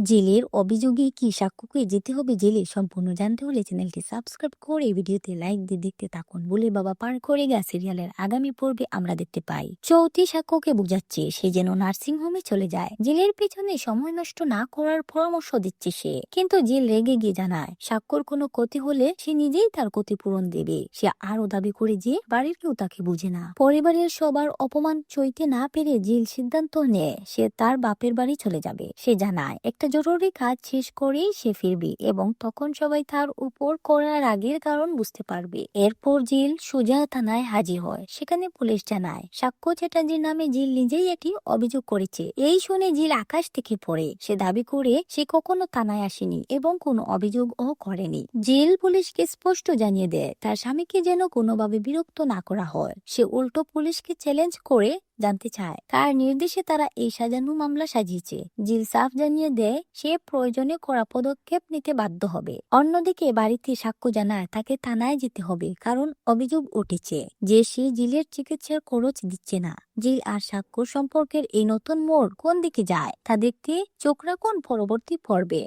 জেলের অভিযোগে কি সাক্ষ্যকে যেতে হবে জেলে? সম্পূর্ণ জানতে হলে চ্যানেলটি সাবস্ক্রাইব করে ভিডিওতে লাইক দিয়ে দেখতে থাকুন। বলে বাবা পার করে গা সিরিয়ালের আগামী পর্বে আমরা দেখতে পাই চৌথি সাক্ষ্যকে বুঝাচ্ছে সে যেন নার্সিং হোমে চলে যায়। জেলের পেছনে সময় নষ্ট না করার পরামর্শ দিচ্ছে সে, কিন্তু জেল রেগে গিয়ে জানায় সাক্ষ্যর কোনো ক্ষতি হলে সে নিজেই তার ক্ষতিপূরণ দেবে। সে আরো দাবি করে যে বাড়ির কেউ তাকে বুঝে না। পরিবারের সবার অপমান সইতে না পেরে জেল সিদ্ধান্ত নেয় সে তার বাপের বাড়ি চলে যাবে। সে জানায় একটা জরুরি কাজ শেষ করেই সে ফিরবে এবং তখন সবাই তার উপর করার আগের কারণ বুঝতে পারবে। এরপর জিল সোজা থানায় হাজির হয়। সেখানে পুলিশ জানায় সাক্ষ্য চ্যাটার্জির নামে জিল নিজেই একটি অভিযোগ করেছে। এই শুনে জিল আকাশ থেকে পড়ে। সে দাবি করে সে কখনো থানায় আসেনি এবং কোনো অভিযোগও করেনি। জিল পুলিশকে স্পষ্ট জানিয়ে দেয় তার স্বামীকে যেন কোনোভাবে বিরক্ত না করা হয়। সে উল্টো পুলিশকে চ্যালেঞ্জ করে জানতে চায় কার নির্দেশে তারা এই সাজানো মামলা সাজিয়েছে। জিল সাফ জানিয়ে দেয় সে প্রয়োজনে কড়া পদক্ষেপ নিতে বাধ্য হবে। অন্যদিকে বাড়িতে সাক্ষ্য জানায় তাকে থানায় যেতে হবে কারণ অভিযোগ উঠেছে যে সে জিলের চিকিৎসার খরচ দিচ্ছে না। জিল আর সাক্ষ্য সম্পর্কের এই নতুন মোড় কোন দিকে যায় তা দেখতে চোখ রাখুন পরবর্তী পর্বে।